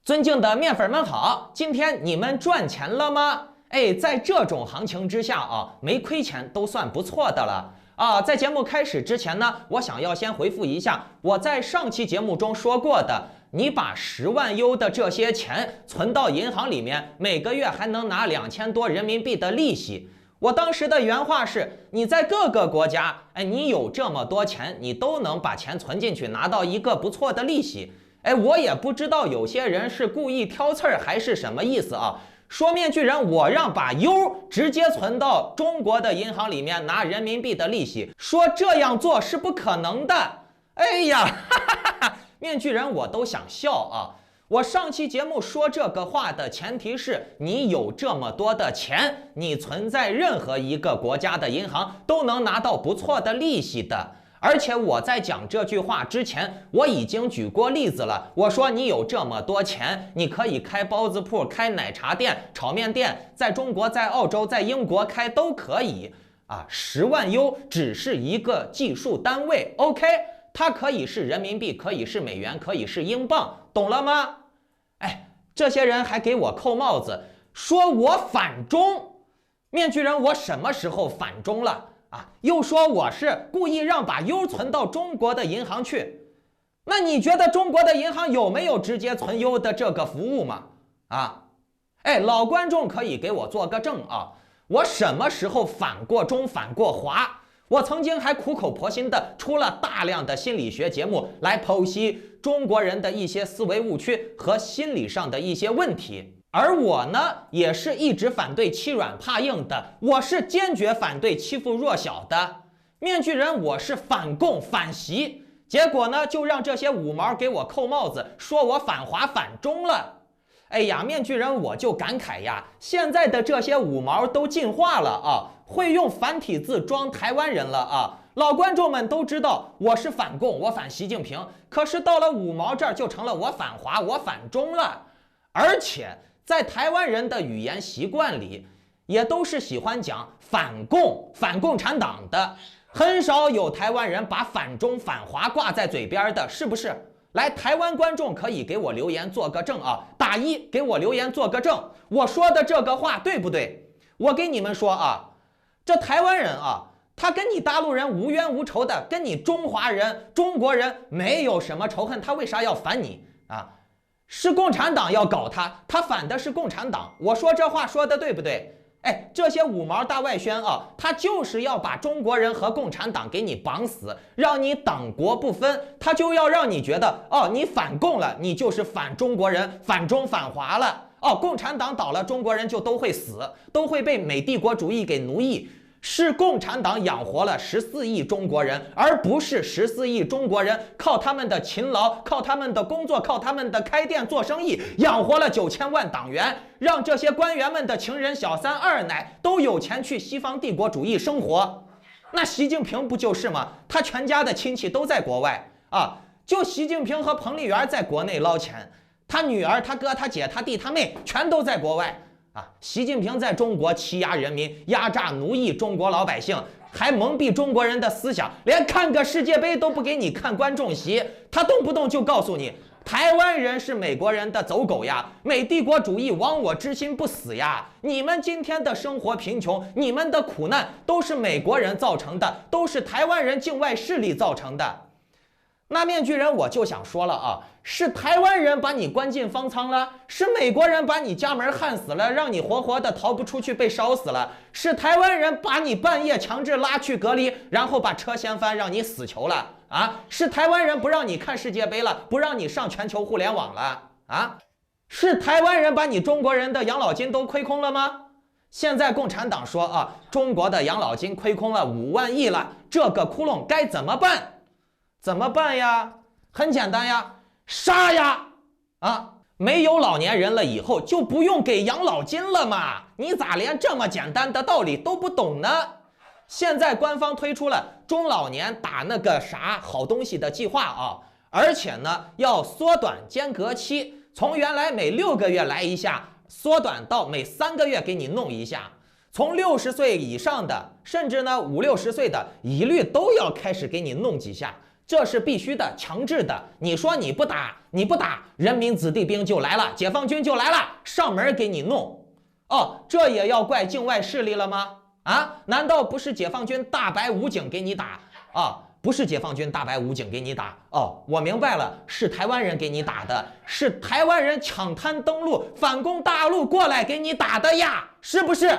尊敬的面粉们好，今天你们赚钱了吗？在这种行情之下啊，没亏钱都算不错的了啊。在节目开始之前呢，我想要先回复一下我在上期节目中说过的，你把10万优的这些钱存到银行里面，每个月还能拿2000多人民币的利息。我当时的原话是，你在各个国家，你有这么多钱，你都能把钱存进去，拿到一个不错的利息。我也不知道有些人是故意挑刺儿还是什么意思啊？说面具人，我让把 U 直接存到中国的银行里面拿人民币的利息，说这样做是不可能的。哎呀，哈哈哈哈，面具人我都想笑啊！我上期节目说这个话的前提是你有这么多的钱，你存在任何一个国家的银行都能拿到不错的利息的。而且我在讲这句话之前，我已经举过例子了。我说你有这么多钱，你可以开包子铺、开奶茶店、炒面店，在中国、在澳洲、在英国开都可以啊。10万 U 只是一个计数单位 ，OK， 它可以是人民币，可以是美元，可以是英镑，懂了吗？这些人还给我扣帽子，说我反中。面具人，我什么时候反中了？又说我是故意让把 U 存到中国的银行去，那你觉得中国的银行有没有直接存 U 的这个服务吗？老观众可以给我做个证啊！我什么时候反过中反过华？我曾经还苦口婆心的出了大量的心理学节目来剖析中国人的一些思维误区和心理上的一些问题。而我呢，也是一直反对欺软怕硬的，我是坚决反对欺负弱小的。面具人，我是反共反习，结果呢，就让这些五毛给我扣帽子，说我反华反中了。面具人，我就感慨呀，现在的这些五毛都进化了啊，会用繁体字装台湾人了啊。老观众们都知道我是反共，我反习近平，可是到了五毛这儿就成了我反华，我反中了。而且在台湾人的语言习惯里，也都是喜欢讲反共、反共产党的，很少有台湾人把反中、反华挂在嘴边的，是不是？来，台湾观众可以给我留言做个证啊，打1给我留言做个证，我说的这个话对不对？我给你们说啊，这台湾人啊，他跟你大陆人无冤无仇的，跟你中华人、中国人没有什么仇恨，他为啥要反你啊？是共产党要搞他，他反的是共产党。我说这话说的对不对？这些五毛大外宣啊，他就是要把中国人和共产党给你绑死，让你党国不分，他就要让你觉得你反共了，你就是反中国人，反中反华了。共产党倒了，中国人就都会死，都会被美帝国主义给奴役。是共产党养活了14亿中国人，而不是14亿中国人靠他们的勤劳，靠他们的工作，靠他们的开店做生意，养活了9000万党员，让这些官员们的情人小三二奶都有钱去西方帝国主义生活。那习近平不就是吗？他全家的亲戚都在国外啊，就习近平和彭丽媛在国内捞钱，他女儿、他哥、他姐、他弟、他妹全都在国外。习近平在中国欺压人民，压榨奴役中国老百姓，还蒙蔽中国人的思想，连看个世界杯都不给你看观众席，他动不动就告诉你台湾人是美国人的走狗呀，美帝国主义亡我之心不死呀，你们今天的生活贫穷，你们的苦难都是美国人造成的，都是台湾人境外势力造成的。那面具人，我就想说了啊，是台湾人把你关进方舱了，是美国人把你家门焊死了，让你活活的逃不出去，被烧死了，是台湾人把你半夜强制拉去隔离，然后把车掀翻，让你死囚了啊！是台湾人不让你看世界杯了，不让你上全球互联网了啊！是台湾人把你中国人的养老金都亏空了吗？现在共产党说中国的养老金亏空了5万亿了，这个窟窿该怎么办？怎么办呀？很简单呀，杀呀！没有老年人了以后就不用给养老金了嘛？你咋连这么简单的道理都不懂呢？现在官方推出了中老年打那个啥好东西的计划而且呢要缩短间隔期，从原来每6个月来一下，缩短到每3个月给你弄一下。从60岁以上的，甚至呢50、60岁的，一律都要开始给你弄几下。这是必须的，强制的。你说你不打，人民子弟兵就来了，解放军就来了，上门给你弄。哦，这也要怪境外势力了吗？啊，难道不是解放军大白武警给你打啊？不是解放军大白武警给你打哦，我明白了，是台湾人给你打的，是台湾人抢滩登陆反攻大陆过来给你打的呀，是不是？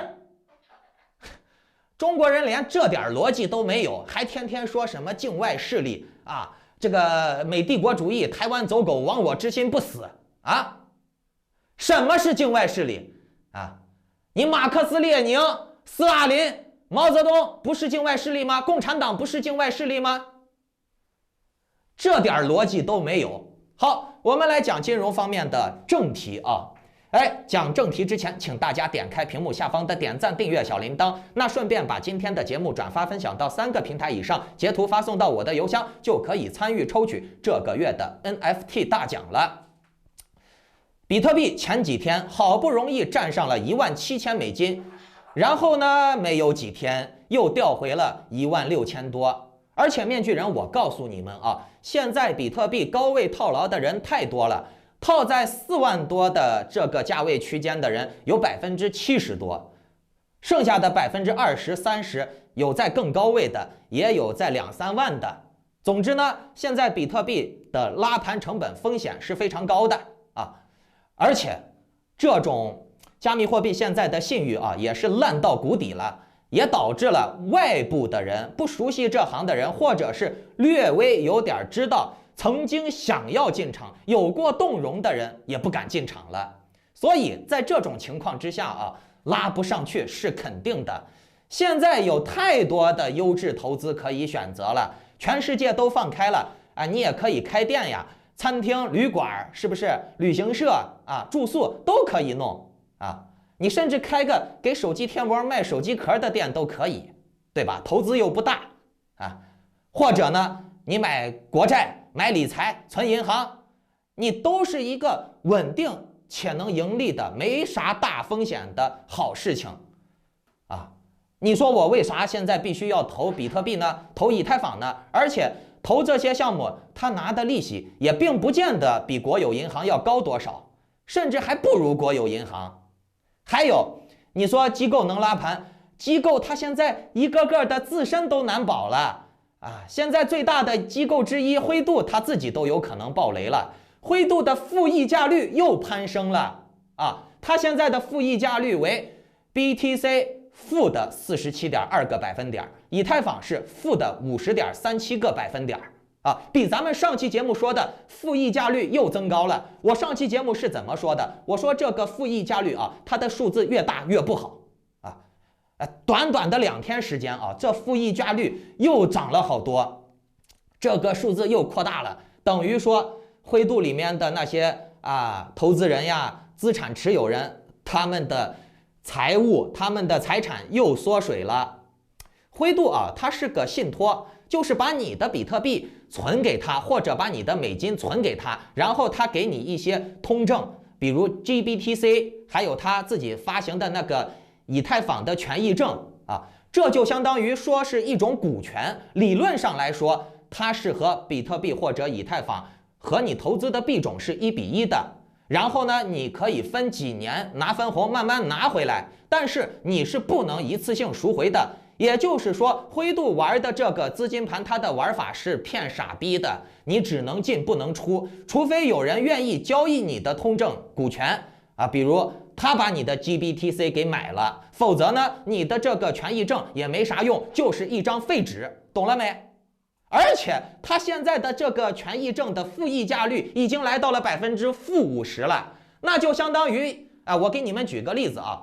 中国人连这点逻辑都没有，还天天说什么境外势力啊，这个美帝国主义、台湾走狗、亡我之心不死啊？什么是境外势力啊？你马克思列宁、斯大林、毛泽东不是境外势力吗？共产党不是境外势力吗？这点逻辑都没有。好，我们来讲金融方面的正题啊。讲正题之前，请大家点开屏幕下方的点赞、订阅、小铃铛。那顺便把今天的节目转发分享到3个平台以上，截图发送到我的邮箱，就可以参与抽取这个月的 NFT 大奖了。比特币前几天好不容易站上了17000美金，然后呢，没有几天又掉回了16000多。而且面具人，我告诉你们啊，现在比特币高位套牢的人太多了。套在4万多的这个价位区间的人有70%多，剩下的20%、30%有在更高位的，也有在2、3万的。总之呢，现在比特币的拉盘成本风险是非常高的啊，而且这种加密货币现在的信誉啊也是烂到谷底了，也导致了外部的人、不熟悉这行的人，或者是略微有点知道。曾经想要进场、有过动容的人也不敢进场了，所以在这种情况之下啊，拉不上去是肯定的。现在有太多的优质投资可以选择了，全世界都放开了啊，你也可以开店呀，餐厅、旅馆，是不是？旅行社啊，住宿都可以弄啊，你甚至开个给手机贴膜、卖手机壳的店都可以，对吧？投资又不大啊，或者呢，你买国债。买理财、存银行，你都是一个稳定且能盈利的、没啥大风险的好事情啊！你说我为啥现在必须要投比特币呢？投以太坊呢？而且投这些项目，他拿的利息也并不见得比国有银行要高多少，甚至还不如国有银行。还有，你说机构能拉盘，机构它现在一个个的自身都难保了。现在最大的机构之一灰度，它自己都有可能爆雷了。灰度的负溢价率又攀升了啊！它现在的负溢价率为 BTC 负的47.2个百分点，以太坊是负的50.37个百分点啊，比咱们上期节目说的负溢价率又增高了。我上期节目是怎么说的？我说这个负溢价率啊，它的数字越大越不好。短短的2天时间啊，这负溢价率又涨了好多，这个数字又扩大了，等于说灰度里面的那些投资人呀、资产持有人，他们的财务、他们的财产又缩水了。灰度啊，它是个信托，就是把你的比特币存给他，或者把你的美金存给他，然后他给你一些通证，比如 GBTC， 还有他自己发行的那个以太坊的权益证啊，这就相当于说是一种股权。理论上来说，它是和比特币或者以太坊和你投资的币种是1:1的。然后呢，你可以分几年拿分红，慢慢拿回来，但是你是不能一次性赎回的。也就是说，灰度玩的这个资金盘，它的玩法是骗傻逼的，你只能进不能出，除非有人愿意交易你的通证股权啊，比如他把你的 GBTC 给买了，否则呢，你的这个权益证也没啥用，就是一张废纸，懂了没？而且他现在的这个权益证的负溢价率已经来到了-50%了，那就相当于我给你们举个例子啊，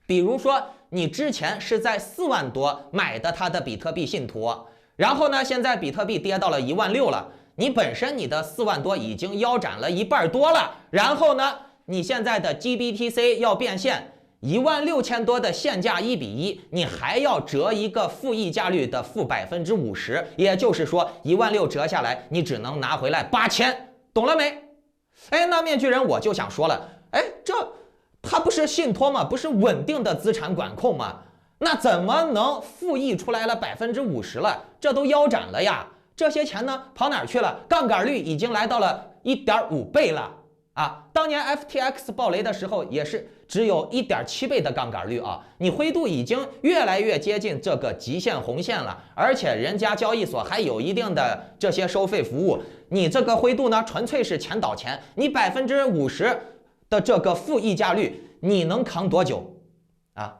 比如说你之前是在4万多买的他的比特币信托，然后呢，现在比特币跌到了16000了，你本身你的4万多已经腰斩了1半多了，然后呢，你现在的 GBTC 要变现16000多的现价1:1，你还要折一个负溢价率的-50%，也就是说16000折下来，你只能拿回来8000，懂了没？那面具人我就想说了，这它不是信托吗？不是稳定的资产管控吗？那怎么能负溢出来了50%了？这都腰斩了呀！这些钱呢跑哪儿去了？杠杆率已经来到了1.5倍了啊！当年 FTX 暴雷的时候也是只有1.7倍的杠杆率啊！你灰度已经越来越接近这个极限红线了，而且人家交易所还有一定的这些收费服务，你这个灰度呢纯粹是钱倒钱，你50%的这个负溢价率，你能扛多久啊？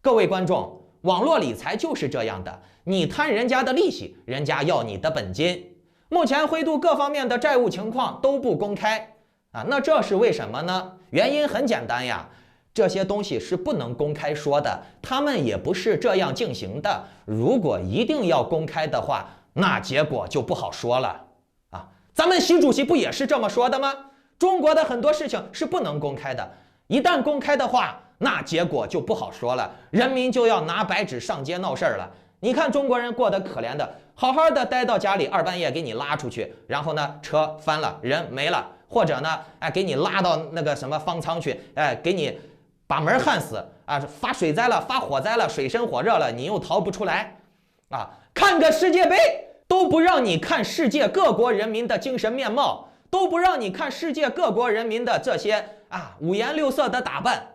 各位观众。网络理财就是这样的，你贪人家的利息，人家要你的本金。目前灰度各方面的债务情况都不公开啊，那这是为什么呢？原因很简单呀，这些东西是不能公开说的，他们也不是这样进行的。如果一定要公开的话，那结果就不好说了啊。咱们习主席不也是这么说的吗？中国的很多事情是不能公开的，一旦公开的话，那结果就不好说了，人民就要拿白纸上街闹事儿了。你看中国人过得可怜的，好好的待到家里，2半夜给你拉出去，然后呢车翻了，人没了，或者呢给你拉到那个什么方舱去，给你把门焊死啊，发水灾了，发火灾了，水深火热了，你又逃不出来啊！看个世界杯都不让你看世界各国人民的精神面貌，都不让你看世界各国人民的这些五颜六色的打扮。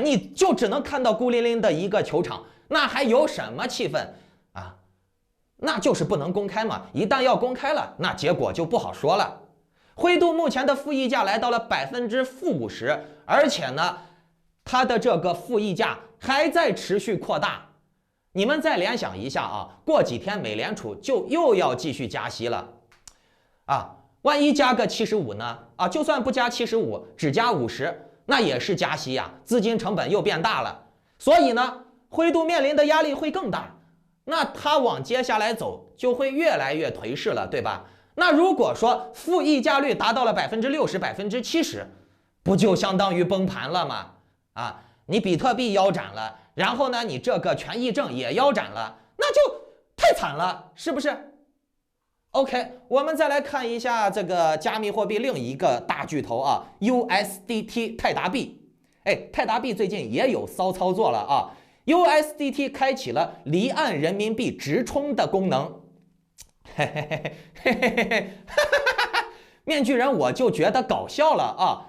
你就只能看到孤零零的一个球场，那还有什么气氛啊？那就是不能公开嘛。一旦要公开了，那结果就不好说了。灰度目前的负溢价来到了-50%，而且呢，它的这个负溢价还在持续扩大。你们再联想一下啊，过几天美联储就又要继续加息了啊，万一加个75呢？啊，就算不加75，只加50。那也是加息呀，资金成本又变大了，所以呢，灰度面临的压力会更大，那它往接下来走就会越来越颓势了，对吧？那如果说负溢价率达到了60%、70%，不就相当于崩盘了吗？啊，你比特币腰斩了，然后呢，你这个权益证也腰斩了，那就太惨了，是不是？OK， 我们再来看一下这个加密货币另一个大巨头啊 ，USDT 泰达币。泰达币最近也有骚操作了啊 ，USDT 开启了离岸人民币直冲的功能。嘿嘿嘿嘿嘿嘿嘿，面具人我就觉得搞笑了啊！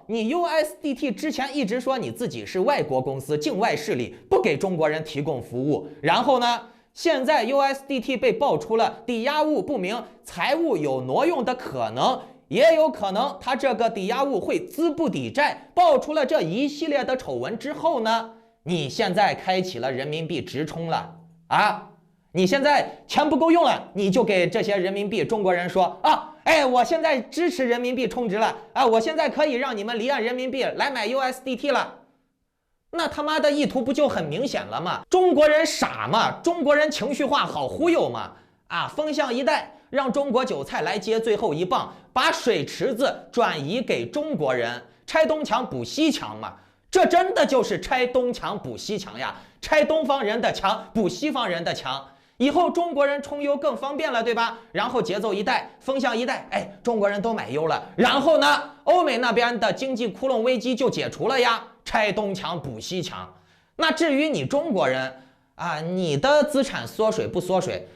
你 USDT 之前一直说你自己是外国公司、境外势力，不给中国人提供服务，然后呢？现在 USDT 被爆出了抵押物不明、财物有挪用的可能，也有可能它这个抵押物会资不抵债。爆出了这一系列的丑闻之后呢，你现在开启了人民币直冲了啊！你现在钱不够用了，你就给这些人民币中国人说啊，我现在支持人民币充值了啊，我现在可以让你们离岸人民币来买 USDT 了。那他妈的意图不就很明显了吗？中国人傻吗？中国人情绪化好忽悠吗？风向一带，让中国韭菜来接最后一棒，把水池子转移给中国人，拆东墙补西墙嘛。这真的就是拆东墙补西墙呀，拆东方人的墙补西方人的墙。以后中国人充优更方便了，对吧？然后节奏一带，风向一带，中国人都买优了。然后呢，欧美那边的经济窟窿危机就解除了呀，拆东墙补西墙。那至于你中国人你的资产缩水不缩水？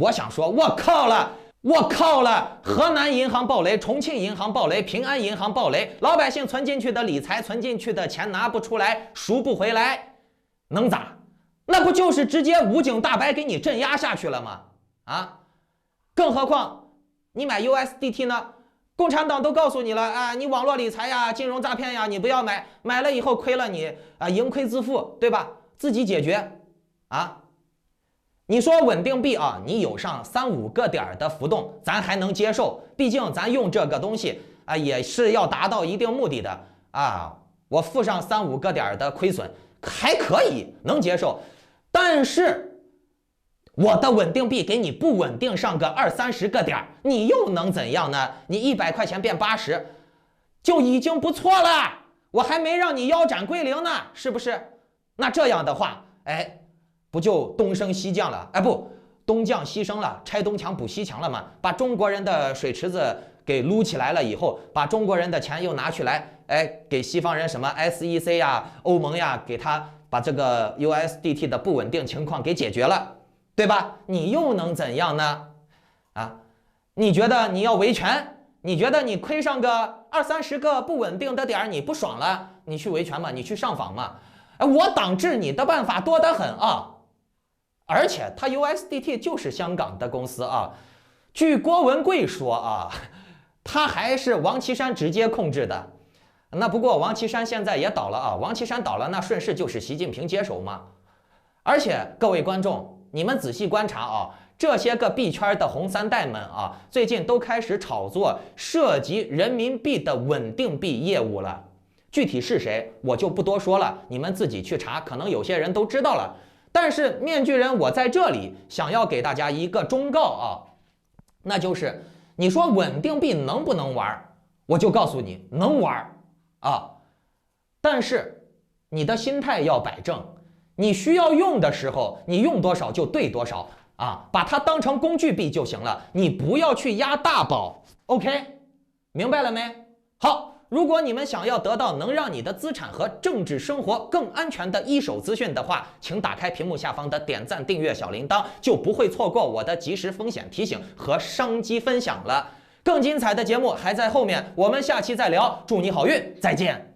我想说，我靠了！河南银行暴雷，重庆银行暴雷，平安银行暴雷，老百姓存进去的理财、存进去的钱拿不出来，赎不回来，能咋？那不就是直接武警大白给你镇压下去了吗？更何况你买 USDT 呢？共产党都告诉你了你网络理财呀、金融诈骗呀，你不要买，买了以后亏了你盈亏自负，对吧？自己解决你说稳定币你有上3-5个点的浮动，咱还能接受，毕竟咱用这个东西也是要达到一定目的的我付上3-5个点的亏损还可以能接受，但是我的稳定币给你不稳定上个20-30个点，你又能怎样呢？你100块钱变80就已经不错了，我还没让你腰斩归零呢，是不是？那这样的话不就东升西降了？不，东降西升了，拆东墙补西墙了吗？把中国人的水池子给撸起来了以后，把中国人的钱又拿去来给西方人什么 SEC 呀、欧盟呀，给他把这个 USDT 的不稳定情况给解决了，对吧？你又能怎样呢？啊？你觉得你要维权？你觉得你亏上个20-30个不稳定的点儿，你不爽了？你去维权嘛，你去上访嘛？我党治你的办法多得很啊！而且它 USDT 就是香港的公司啊。据郭文贵说啊，他还是王岐山直接控制的。那不过王岐山现在也倒了啊，王岐山倒了，那顺势就是习近平接手嘛。而且各位观众，你们仔细观察啊，这些个币圈的红三代们啊，最近都开始炒作涉及人民币的稳定币业务了。具体是谁，我就不多说了，你们自己去查，可能有些人都知道了。但是面具人，我在这里想要给大家一个忠告啊，那就是你说稳定币能不能玩？我就告诉你，能玩啊，但是你的心态要摆正。你需要用的时候，你用多少就兑多少啊，把它当成工具币就行了，你不要去押大宝 ，OK？ 明白了没？好，如果你们想要得到能让你的资产和政治生活更安全的一手资讯的话，请打开屏幕下方的点赞、订阅、小铃铛，就不会错过我的及时风险提醒和商机分享了。更精彩的节目还在后面，我们下期再聊，祝你好运，再见。